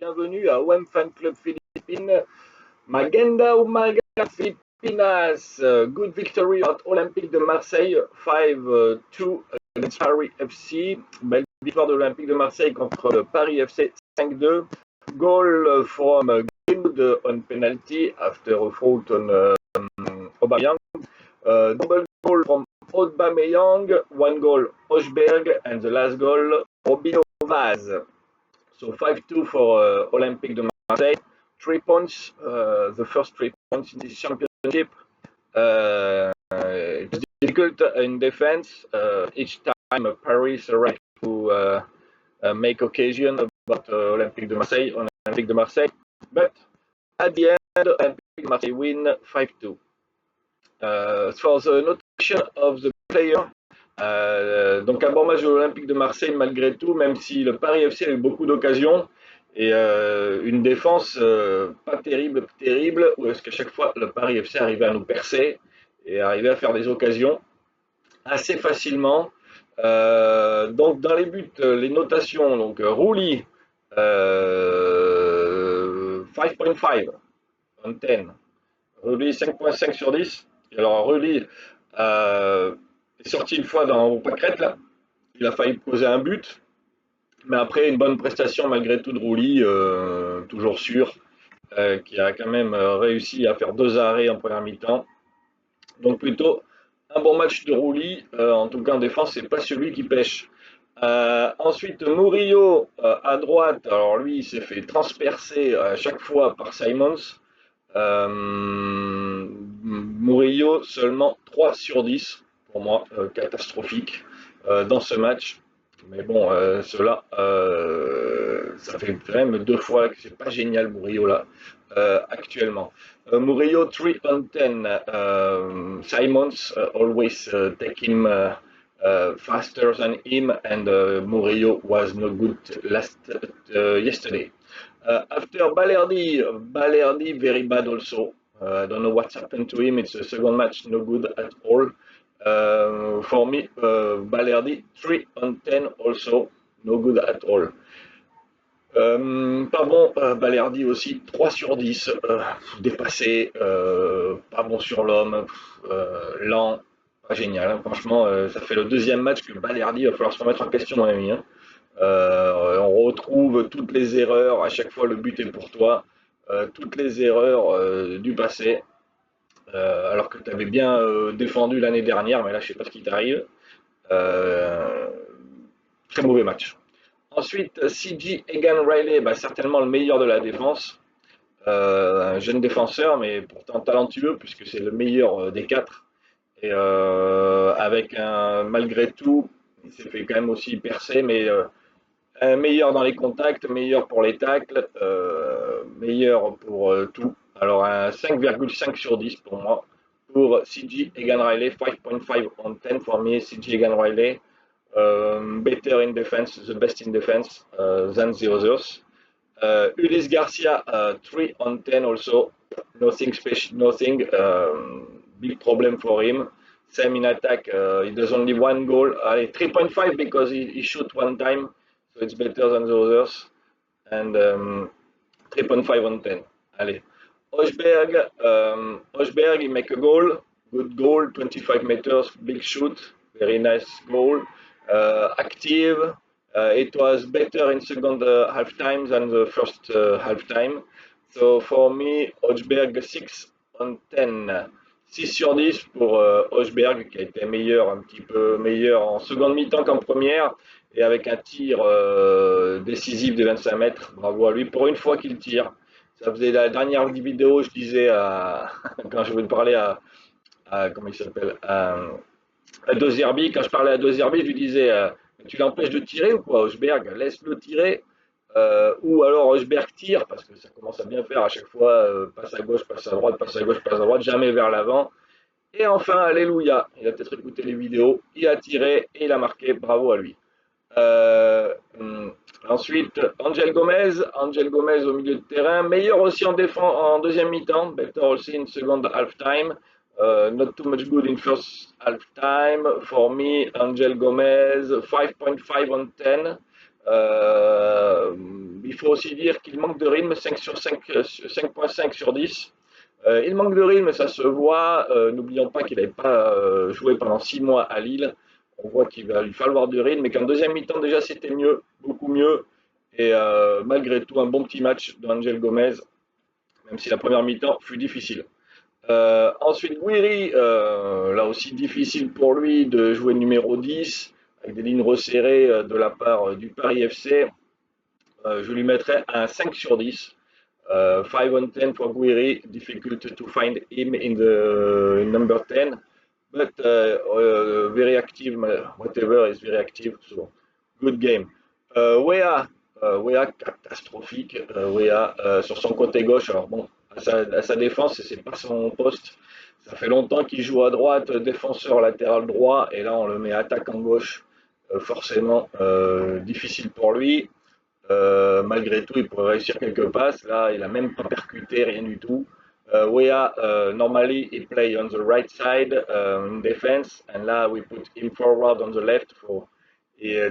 bienvenue à OM Fan Club Philippines. Maganda Umaga Filipinas. Good victory at Olympique de Marseille 5-2 against Paris FC. Belle victoire de l'Olympique de Marseille contre le Paris FC 5-2. Goal from Greenwood on penalty after a fault on Aubameyang. Double goal from Aubameyang, one goal Hochberg, and the last goal Robinho Vaz. So 5-2 for Olympique de Marseille. 3 points, the first 3 points in this championship. It was difficult in defense. Each time Paris arrived to make occasion about Olympique de Marseille on Olympique de Marseille. But at the end, Olympique de Marseille win 5-2. For the notation of the player, donc un bon match de l'Olympique de Marseille malgré tout, même si le Paris FC a eu beaucoup d'occasions et une défense pas terrible, où est-ce qu'à chaque fois le Paris FC arrivait à nous percer et arrivait à faire des occasions assez facilement. Donc dans les buts, les notations, donc Rouli 5.5 on 10, Rouli 5.5 sur 10. Et alors Rouli est sorti une fois au pâquerette là, il a failli poser un but, mais après une bonne prestation malgré tout de Rouli, toujours sûr, qui a quand même réussi à faire 2 arrêts en première mi-temps. Donc plutôt un bon match de Rouli, en tout cas en défense, c'est pas celui qui pêche. Ensuite Murillo à droite, alors lui il s'est fait transpercer à chaque fois par Simons. Murillo seulement 3 sur 10 pour moi, catastrophique dans ce match. Mais bon, cela, ça fait quand même 2 fois que c'est pas génial Murillo là, actuellement. Murillo 3 on 10, Simons always take him faster than him, and Murillo was no good yesterday. After Balerdi very bad also. I don't know what's happened to him. It's the second match, no good at all. For me, Balerdi 3 on 10 also, no good at all. Pas bon, Balerdi aussi 3 sur 10, dépassé, pas bon sur l'homme, lent, pas génial. Hein. Franchement, ça fait le deuxième match que Balerdi va falloir se remettre en question, mon ami. Hein. On retrouve toutes les erreurs, à chaque fois le but est pour toi, toutes les erreurs du passé, alors que tu avais bien défendu l'année dernière, mais là je sais pas ce qui t'arrive. Très mauvais match. Ensuite, CJ Egan Riley, certainement le meilleur de la défense, un jeune défenseur, mais pourtant talentueux, puisque c'est le meilleur des 4, et avec malgré tout, il s'est fait quand même aussi percer, mais meilleur dans les contacts, meilleur pour les tacles, meilleur pour tout. Alors un 5,5 sur 10 pour moi. Pour CJ Egan Riley, 5.5 on 10 for me, CJ Egan Riley. Better in defense, the best in defense than the others. Ulis Garcia, 3 on 10 also. Nothing special, nothing. Big problem for him. Same in attack, he does only 1 goal. 3.5 because he shot 1 time. So it's better than the others. And 3.5 on 10. Allez. Hochberg, he make a goal. Good goal, 25 meters, big shoot. Very nice goal. Active. It was better in second half time than the first half time. So for me, Hochberg 6 on 10. 6 sur 10 pour Hochberg, qui a été meilleur, un petit peu meilleur en seconde mi-temps qu'en première, et avec un tir décisif de 25 mètres. Bravo à lui, pour une fois qu'il tire. Ça faisait la dernière vidéo, je disais, quand je voulais parler à comment il s'appelle, à De Zerbi, quand je parlais à De Zerbi, je lui disais, tu l'empêches de tirer ou quoi, Hochberg, laisse-le tirer. Ou alors Hochberg tire, parce que ça commence à bien faire à chaque fois, passe à gauche, passe à droite, passe à gauche, passe à droite, jamais vers l'avant. Et enfin, alléluia, il a peut-être écouté les vidéos, il a tiré et il a marqué, bravo à lui. Ensuite, Angel Gomez au milieu de terrain, meilleur aussi en deuxième mi-temps, better also in second half time. Not too much good in first half time. For me, Angel Gomez, 5.5 on 10. faut aussi dire qu'il manque de rythme, 5 sur 5, 5.5 sur 10. Il manque de rythme, ça se voit. N'oublions pas qu'il n'avait pas joué pendant 6 mois à Lille. On voit qu'il va lui falloir du rythme, mais qu'en deuxième mi-temps, déjà, c'était mieux, beaucoup mieux. Et malgré tout, un bon petit match d'Angel Gomez, même si la première mi-temps fut difficile. Ensuite, Guiri, là aussi difficile pour lui de jouer numéro 10, avec des lignes resserrées de la part du Paris FC. Je lui mettrais un 5 sur 10. 5 on 10 for Guiri, difficult to find him in the number 10, but very active, whatever is very active, so good game. Wea catastrophique, Wea sur son côté gauche, alors bon, à sa défense, c'est pas son poste. Ça fait longtemps qu'il joue à droite, défenseur latéral droit, et là on le met attaquant gauche, forcément difficile pour lui. Malgré tout, il pourrait réussir quelques passes. Là, il n'a même pas percuté, rien du tout. Wea, normally he play on the right side in defense, and now we put him forward on the left for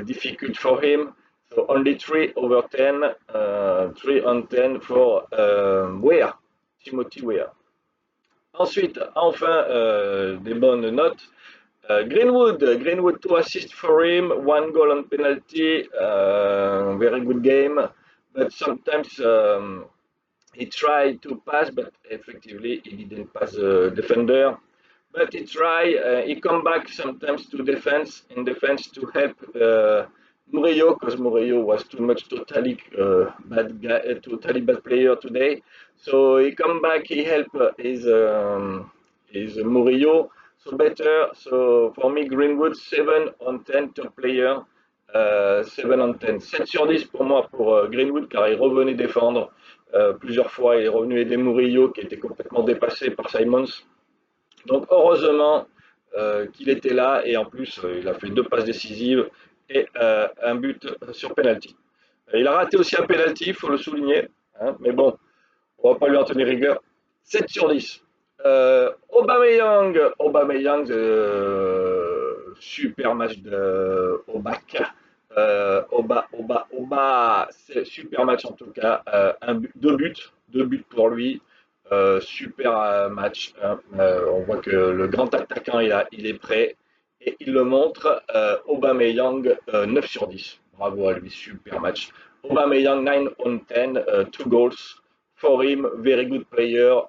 difficult for him. So only 3 over 10, 3 on 10 for Wea, Timothy Wea. Ensuite, enfin, des bonnes notes. Greenwood, 2 assists for him, 1 goal on penalty, very good game, but sometimes he tried to pass, but effectively he didn't pass the defender. But he tried, he come back sometimes to defense, in defense to help Murillo, because Murillo was totally bad player today. So he come back, he help his Murillo. So better, so for me, Greenwood, 7 on 10 top player, 7 on 10. 7 sur 10 pour moi pour Greenwood, car il revenait défendre plusieurs fois, il est revenu aider Murillo, qui était complètement dépassé par Simons. Donc heureusement qu'il était là, et en plus, il a fait 2 passes décisives et un but sur penalty. Il a raté aussi un penalty, il faut le souligner, hein, mais bon, on va pas lui en tenir rigueur. 7 sur 10. Aubameyang, super match de Obac. Super match en tout cas. 2 buts pour lui. Super match. Hein. On voit que le grand attaquant il est prêt et il le montre. Aubameyang, 9 sur 10. Bravo à lui, super match. Aubameyang, 9 on 10, 2 goals. For him, very good player.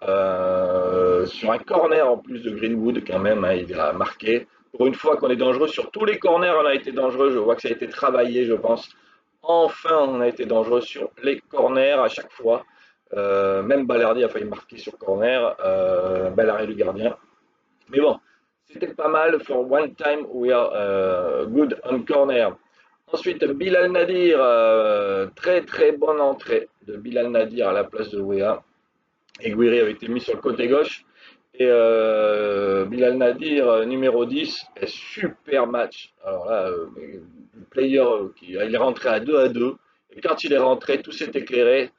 Sur un corner en plus de Greenwood, quand même, hein, il a marqué. Pour une fois qu'on est dangereux, sur tous les corners, on a été dangereux. Je vois que ça a été travaillé, je pense. Enfin, on a été dangereux sur les corners à chaque fois. Même Balerdi a failli marquer sur corner. Bel arrêt du gardien. Mais bon, c'était pas mal. For one time, we are good on corner. Ensuite, Bilal Nadir, très très bonne entrée de Bilal Nadir à la place de Wea. Et Guiri avait été mis sur le côté gauche. Et Bilal Nadir, numéro 10, super match. Alors là, le player, il est rentré à 2-2. Et quand il est rentré, tout s'est éclairé.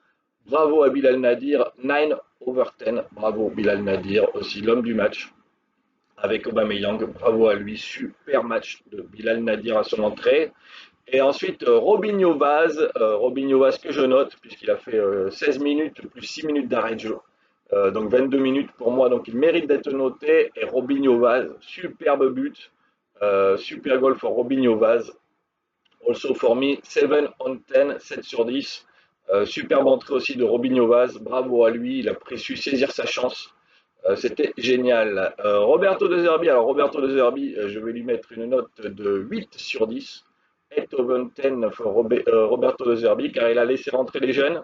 Bravo à Bilal Nadir, 9 over 10. Bravo Bilal Nadir, aussi l'homme du match. Avec Aubameyang, bravo à lui, super match de Bilal Nadir à son entrée. Et ensuite, Robinho Vaz que je note, puisqu'il a fait 16 minutes plus 6 minutes d'arrêt de jeu. Donc 22 minutes pour moi, donc il mérite d'être noté. Et Robinho Vaz, superbe but, super goal for Robinho Vaz. Also for me, 7 on 10, 7 sur 10. Superbe entrée aussi de Robinho Vaz, bravo à lui, il a su saisir sa chance. C'était génial. Roberto De Zerbi, alors Roberto De Zerbi, je vais lui mettre une note de 8 sur 10. 8 over 10 pour Roberto De Zerbi, car il a laissé rentrer les jeunes.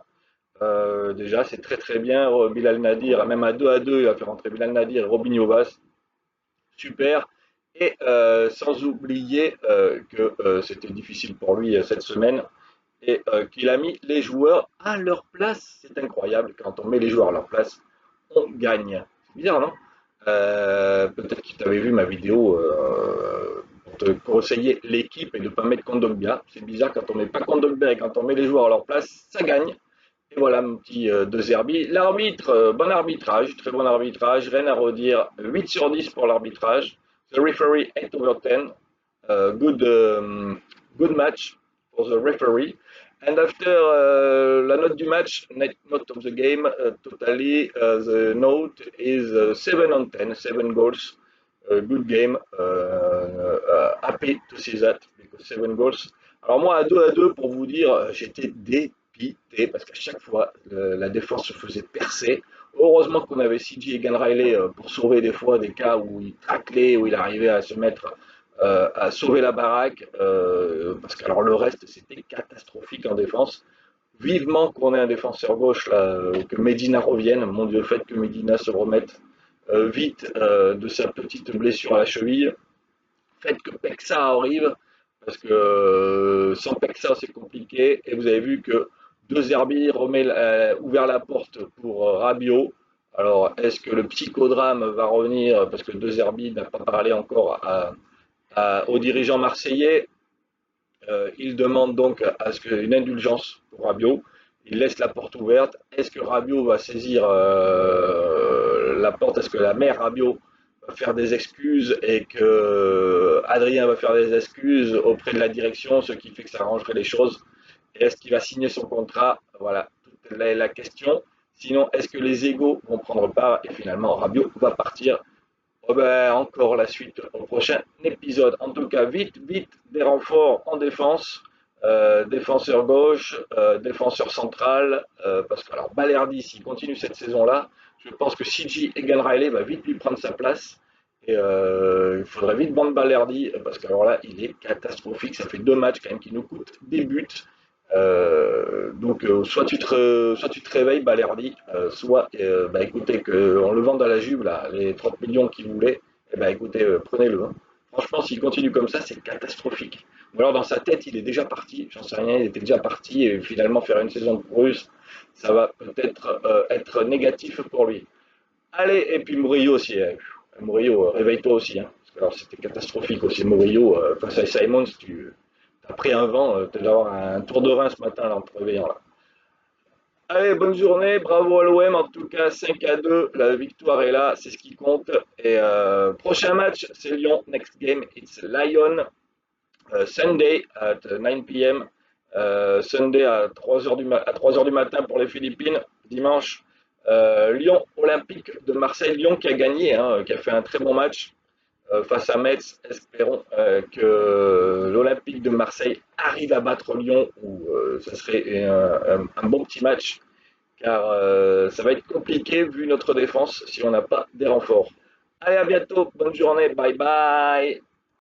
Déjà, c'est très très bien. Bilal Nadir, même à 2-2, il a fait rentrer Bilal Nadir et Robinho Vaz. Super. Et sans oublier que c'était difficile pour lui cette semaine et qu'il a mis les joueurs à leur place. C'est incroyable, quand on met les joueurs à leur place, on gagne. C'est bizarre, non? Peut-être que tu avais vu ma vidéo pour te conseiller l'équipe et de ne pas mettre Kondogbia. C'est bizarre, quand on ne met pas Kondogbia et quand on met les joueurs à leur place, ça gagne. Et voilà mon petit De Zerbi. L'arbitre, bon arbitrage, très bon arbitrage, rien à redire. 8 sur 10 pour l'arbitrage. The referee 8 over 10. Good match for the referee. And after la note du match, note of the game, totally, the note is 7 on 10, 7 goals. Good game. Happy to see that, because 7 goals. Alors moi, à 2, pour vous dire, j'étais dépité, parce qu'à chaque fois, la défense se faisait percer. Heureusement qu'on avait CJ Egan Riley pour sauver des fois des cas où il traclait, où il arrivait à se mettre à sauver la baraque, parce que alors le reste, c'était catastrophique en défense. Vivement qu'on ait un défenseur gauche, là, que Medina revienne. Mon Dieu, faites que Medina se remette vite de sa petite blessure à la cheville. Faites que Pexa arrive, parce que sans Pexa, c'est compliqué. Et vous avez vu que De Zerbi ouvert la porte pour Rabiot. Alors, est-ce que le psychodrame va revenir, parce que De Zerbi n'a pas parlé encore aux dirigeants marseillais. Il demande donc à ce une indulgence pour Rabiot. Il laisse la porte ouverte. Est-ce que Rabiot va saisir la porte? Est-ce que la mère Rabiot va faire des excuses et que Adrien va faire des excuses auprès de la direction, ce qui fait que ça arrangerait les choses? Et est-ce qu'il va signer son contrat? Voilà, toute la question. Sinon, est-ce que les égaux vont prendre part et finalement Rabiot va partir? Oh ben, encore la suite au prochain épisode. En tout cas, vite, vite, des renforts en défense. Défenseur gauche, défenseur central. Parce que, alors, Balerdi, s'il continue cette saison-là, je pense que CJ Egan Riley va vite lui prendre sa place. Et il faudrait vite vendre Balerdi, parce que, alors là, il est catastrophique. Ça fait 2 matchs quand même qui nous coûtent des buts. Donc soit soit tu te réveilles Balerdi, soit bah, écoutez qu'on le vende à la Juve là, les 30 millions qu'il voulait, et bah écoutez, prenez-le. Hein. Franchement, s'il continue comme ça, c'est catastrophique. Ou alors dans sa tête, il est déjà parti, j'en sais rien, il était déjà parti et finalement faire une saison de Russe, ça va peut-être être négatif pour lui. Allez, et puis Murillo aussi, Murillo, réveille-toi aussi, hein, parce que alors c'était catastrophique aussi Murillo face à Simons, tu as pris un vent, tu d'avoir un tour de rein ce matin là, en te réveillant là. Allez, bonne journée, bravo à l'OM, en tout cas 5-2, la victoire est là, c'est ce qui compte. Et prochain match, c'est Lyon, next game, it's Lyon, Sunday at 9 p.m. Sunday à 3h du matin pour les Philippines, dimanche. Lyon Olympique de Marseille, Lyon qui a gagné, hein, qui a fait un très bon match face à Metz. Espérons que l'Olympique de Marseille arrive à battre Lyon, ou ça serait un bon petit match, car ça va être compliqué vu notre défense si on n'a pas des renforts. Allez, à bientôt, bonne journée, bye bye.